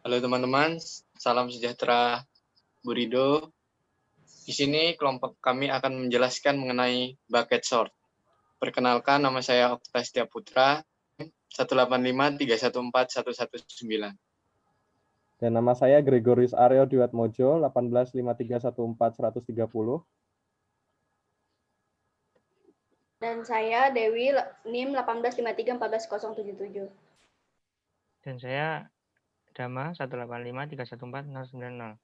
Halo teman-teman, salam sejahtera Bu Rido. Di sini kelompok kami akan menjelaskan mengenai bucket sort. Perkenalkan, nama saya Okta Setiaputra, 185314119. Dan nama saya Gregorius Aryo Dwiatmojo, 185314130. Dan saya Dewi, NIM 185314077. Dan saya Dama 185314090.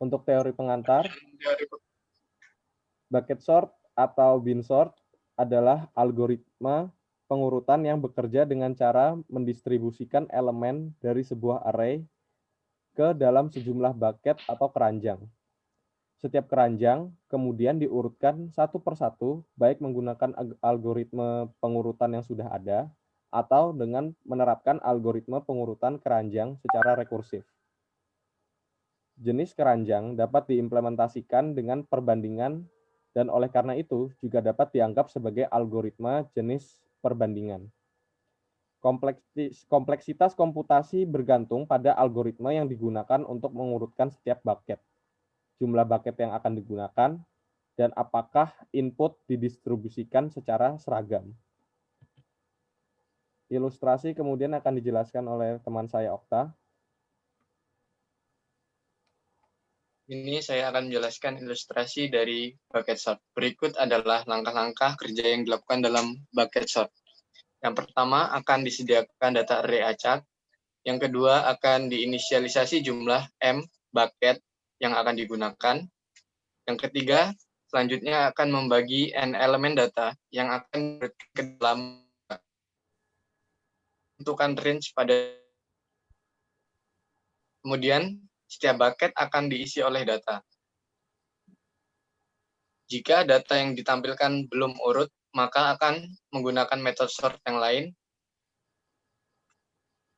Untuk teori pengantar, bucket sort atau bin sort adalah algoritma pengurutan yang bekerja dengan cara mendistribusikan elemen dari sebuah array ke dalam sejumlah bucket atau keranjang. Setiap keranjang kemudian diurutkan satu persatu, baik menggunakan algoritma pengurutan yang sudah ada, atau dengan menerapkan algoritma pengurutan keranjang secara rekursif. Jenis keranjang dapat diimplementasikan dengan perbandingan dan oleh karena itu juga dapat dianggap sebagai algoritma jenis perbandingan. Kompleksitas komputasi bergantung pada algoritma yang digunakan untuk mengurutkan setiap bucket, jumlah bucket yang akan digunakan, dan apakah input didistribusikan secara seragam. Ilustrasi kemudian akan dijelaskan oleh teman saya Okta. Ini saya akan menjelaskan ilustrasi dari bucket sort. Berikut adalah langkah-langkah kerja yang dilakukan dalam bucket sort. Yang pertama akan disediakan data array acak. Yang kedua akan diinisialisasi jumlah M bucket yang akan digunakan. Yang ketiga, selanjutnya akan membagi n elemen data yang akan ke dalam tentukan range pada. Kemudian, setiap bucket akan diisi oleh data. Jika data yang ditampilkan belum urut, maka akan menggunakan metode sort yang lain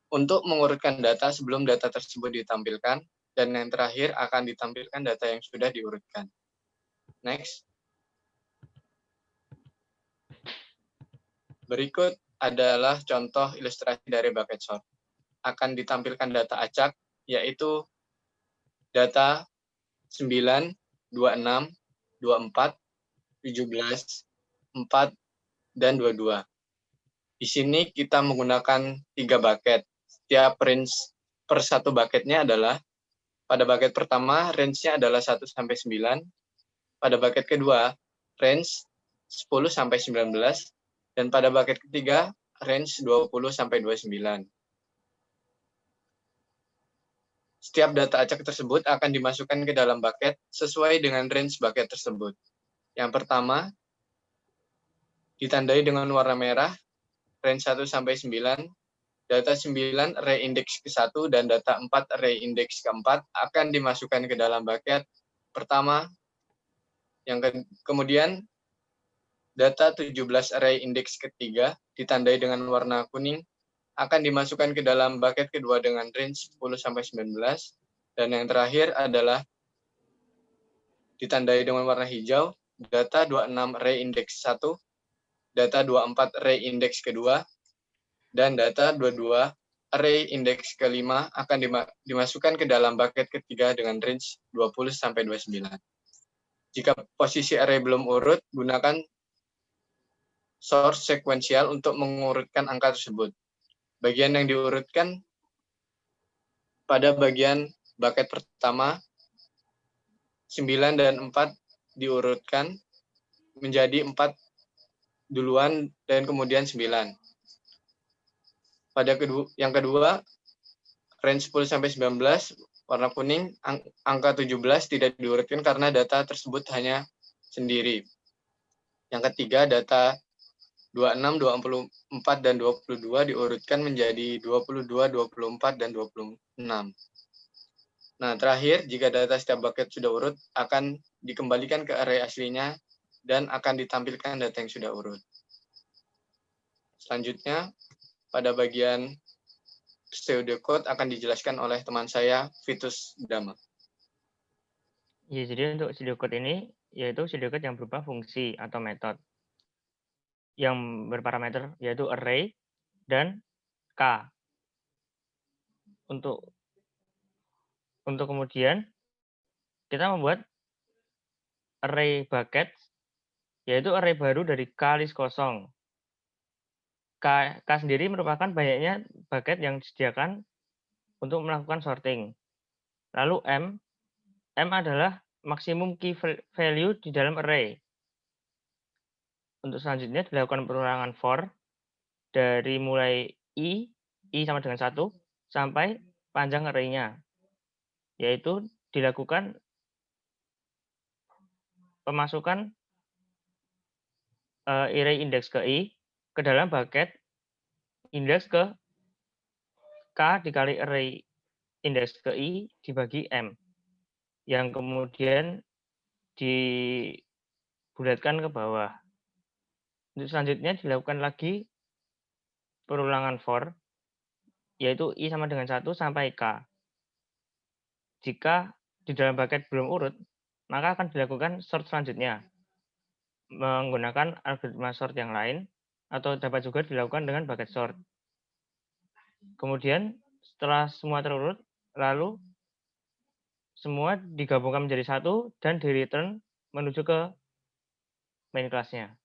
untuk mengurutkan data sebelum data tersebut ditampilkan, dan yang terakhir akan ditampilkan data yang sudah diurutkan. Next. Berikut adalah contoh ilustrasi dari bucket sort. Akan ditampilkan data acak, yaitu data 9, 26, 24, 17, 4, dan 22. Di sini kita menggunakan 3 bucket. Setiap range per satu bucketnya adalah, pada bucket pertama, range-nya adalah 1 sampai 9. Pada bucket kedua, range 10 sampai 19. Dan pada bucket ketiga, range 20 sampai 29. Setiap data acak tersebut akan dimasukkan ke dalam bucket sesuai dengan range bucket tersebut. Yang pertama, ditandai dengan warna merah, range 1 sampai 9, data 9 array index ke-1 dan data 4 array index ke-4 akan dimasukkan ke dalam bucket pertama. Kemudian data 17 array index ke-3 ditandai dengan warna kuning akan dimasukkan ke dalam bucket kedua dengan range 10 sampai 19, dan yang terakhir adalah ditandai dengan warna hijau, data 26 array index 1, data 24 array index kedua, dan data 22 array index ke-5 akan dimasukkan ke dalam bucket ketiga dengan range 20 sampai 29. Jika posisi array belum urut, gunakan sort sekuensial untuk mengurutkan angka tersebut. Bagian yang diurutkan pada bagian bucket pertama, 9 dan 4 diurutkan menjadi 4 duluan dan kemudian 9. Pada yang kedua, range 10 sampai 19, warna kuning, angka 17 tidak diurutkan karena data tersebut hanya sendiri. Yang ketiga, data 26, 24, dan 22 diurutkan menjadi 22, 24, dan 26. Nah, terakhir, jika data setiap bucket sudah urut, akan dikembalikan ke array aslinya dan akan ditampilkan data yang sudah urut. Selanjutnya, pada bagian pseudocode akan dijelaskan oleh teman saya, Vitus Dama. Ya, jadi untuk pseudocode ini, yaitu pseudocode yang berupa fungsi atau metode yang berparameter, yaitu array, dan K. Untuk kemudian kita membuat array bucket, yaitu array baru dari K list kosong. K sendiri merupakan banyaknya bucket yang disediakan untuk melakukan sorting. Lalu M adalah maksimum key value di dalam array. Untuk selanjutnya dilakukan perulangan for dari mulai I sama dengan 1 sampai panjang array-nya, yaitu dilakukan pemasukan array index ke I ke dalam bucket index ke K dikali array index ke I dibagi M, yang kemudian dibulatkan ke bawah. Untuk selanjutnya dilakukan lagi perulangan for, yaitu I sama dengan 1 sampai K. Jika di dalam bucket belum urut, maka akan dilakukan sort selanjutnya menggunakan algoritma sort yang lain, atau dapat juga dilakukan dengan bucket sort. Kemudian setelah semua terurut, lalu semua digabungkan menjadi satu dan di return menuju ke main kelasnya.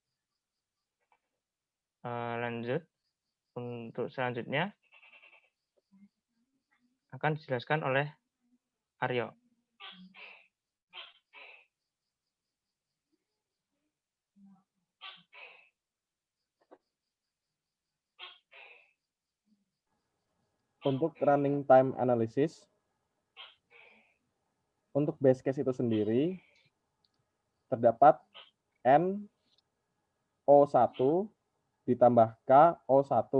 Lanjut, untuk selanjutnya akan dijelaskan oleh Aryo. Untuk running time analysis, untuk base case itu sendiri, terdapat N O1 ditambah K O1,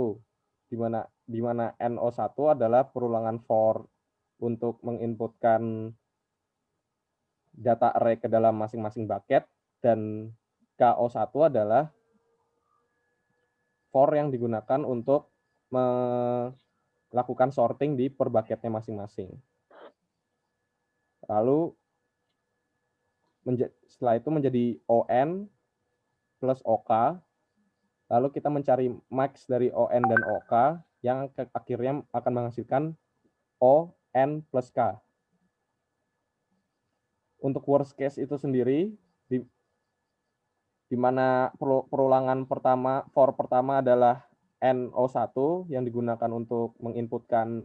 di mana NO1 adalah perulangan for untuk menginputkan data array ke dalam masing-masing bucket, dan KO1 adalah for yang digunakan untuk melakukan sorting di per bucketnya masing-masing. Lalu setelah itu menjadi ON plus OK. Lalu kita mencari max dari ON dan OK yang akhirnya akan menghasilkan ON plus K. Untuk worst case itu sendiri, di mana perulangan for pertama adalah NO1 yang digunakan untuk menginputkan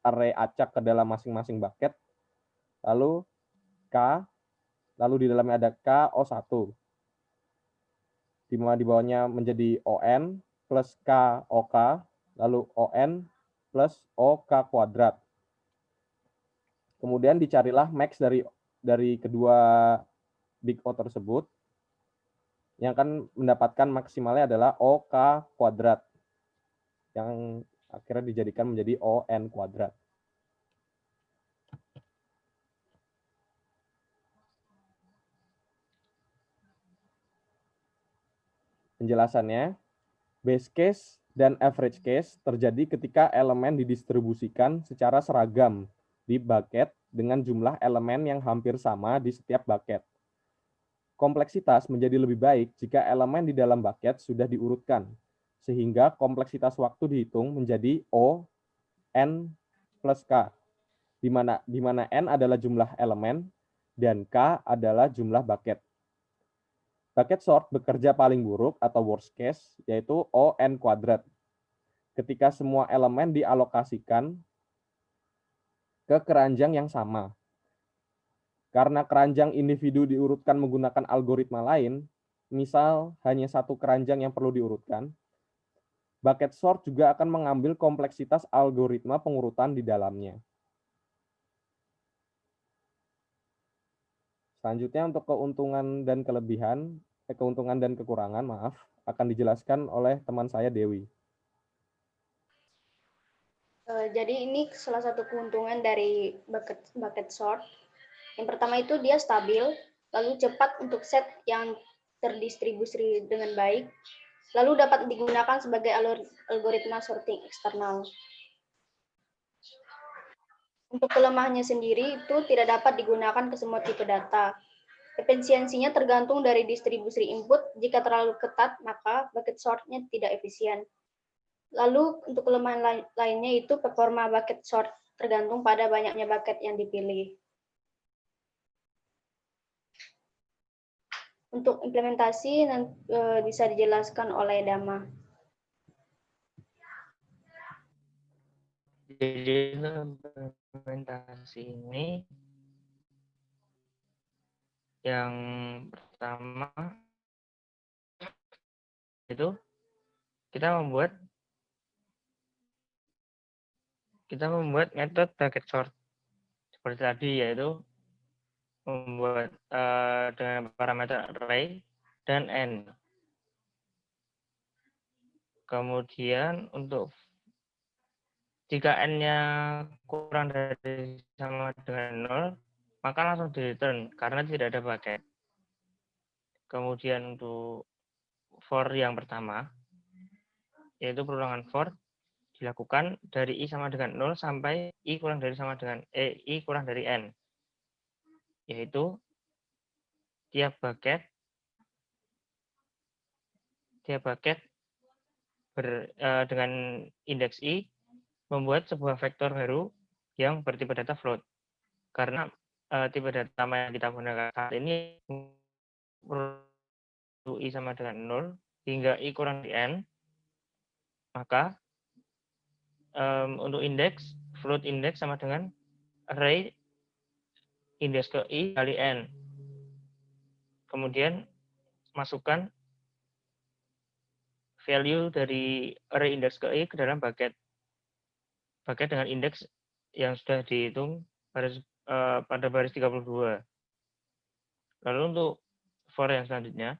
array acak ke dalam masing-masing bucket. Lalu K, lalu di dalamnya ada KO1. Di mana di bawahnya menjadi ON plus KOK, lalu ON plus OK kuadrat. Kemudian dicarilah max dari kedua big O tersebut, yang akan mendapatkan maksimalnya adalah OK kuadrat, yang akhirnya dijadikan menjadi ON kuadrat. Penjelasannya, base case dan average case terjadi ketika elemen didistribusikan secara seragam di bucket dengan jumlah elemen yang hampir sama di setiap bucket. Kompleksitas menjadi lebih baik jika elemen di dalam bucket sudah diurutkan, sehingga kompleksitas waktu dihitung menjadi O, N plus K, di mana N adalah jumlah elemen dan K adalah jumlah bucket. Bucket sort bekerja paling buruk atau worst case, yaitu ON kuadrat, ketika semua elemen dialokasikan ke keranjang yang sama. Karena keranjang individu diurutkan menggunakan algoritma lain, misal hanya satu keranjang yang perlu diurutkan, bucket sort juga akan mengambil kompleksitas algoritma pengurutan di dalamnya. Selanjutnya untuk keuntungan dan kekurangan, akan dijelaskan oleh teman saya Dewi. Jadi ini salah satu keuntungan dari bucket sort. Yang pertama itu dia stabil, lalu cepat untuk set yang terdistribusi dengan baik, lalu dapat digunakan sebagai algoritma sorting eksternal. Untuk kelemahannya sendiri itu tidak dapat digunakan ke semua tipe data. Efisiensinya tergantung dari distribusi input. Jika terlalu ketat, maka bucket sort-nya tidak efisien. Lalu untuk kelemahan lainnya itu performa bucket sort, tergantung pada banyaknya bucket yang dipilih. Untuk implementasi bisa dijelaskan oleh Dama. Jadi implementasi ini yang pertama itu kita membuat metode bucket sort seperti tadi, yaitu membuat dengan parameter array dan n. Kemudian untuk jika n-nya kurang dari sama dengan 0, maka langsung di return karena tidak ada bucket. Kemudian untuk for yang pertama, yaitu perulangan for dilakukan dari i sama dengan 0 sampai i kurang dari n, yaitu tiap bucket dengan indeks i membuat sebuah vektor baru yang bertipe data float. Karena tipe data yang kita gunakan saat ini i sama dengan 0 hingga i kurang dari n, maka untuk indeks, float index sama dengan array indeks ke i kali n. Kemudian masukkan value dari array indeks ke i ke dalam bucket dengan indeks yang sudah dihitung pada baris 32. Lalu untuk for yang selanjutnya,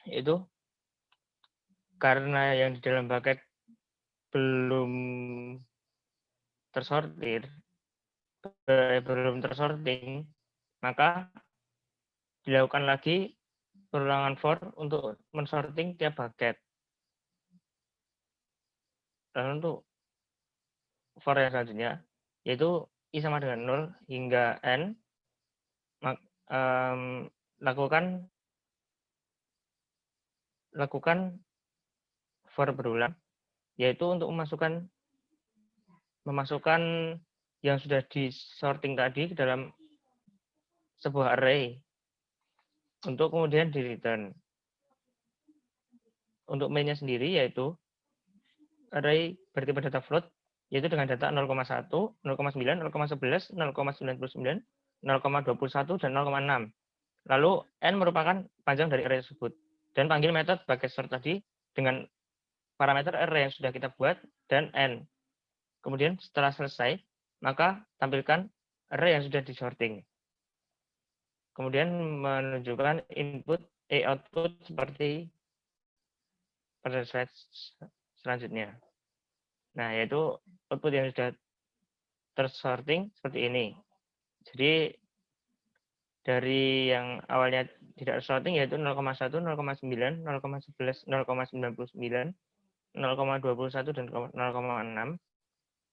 itu karena yang di dalam bucket belum tersorting, maka dilakukan lagi perulangan for untuk mensorting tiap bucket. Lalu untuk for yang selanjutnya, yaitu i sama dengan 0 hingga n, lakukan for berulang, yaitu untuk memasukkan yang sudah disorting tadi ke dalam sebuah array untuk kemudian di return. Untuk mainnya sendiri yaitu array bertipe data float, yaitu dengan data 0,1, 0,9, 0,11, 0,99, 0,21, dan 0,6. Lalu n merupakan panjang dari array tersebut. Dan panggil metode bucket sort tadi dengan parameter array yang sudah kita buat dan n. Kemudian setelah selesai, maka tampilkan array yang sudah disorting. Kemudian menunjukkan output seperti pada slide selanjutnya. Nah, yaitu output yang sudah tersorting seperti ini. Jadi dari yang awalnya tidak tersorting yaitu 0,1, 0,9, 0,11, 0,99, 0,21, dan 0,6.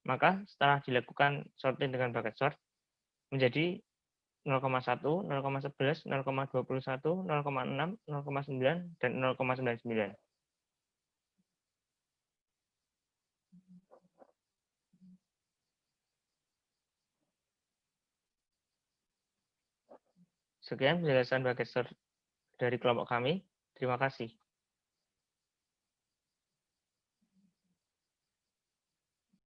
Maka setelah dilakukan sorting dengan bucket sort menjadi 0,1, 0,11, 0,21, 0,6, 0,9, dan 0,99. Sekian penjelasan bucket sort dari kelompok kami. Terima kasih.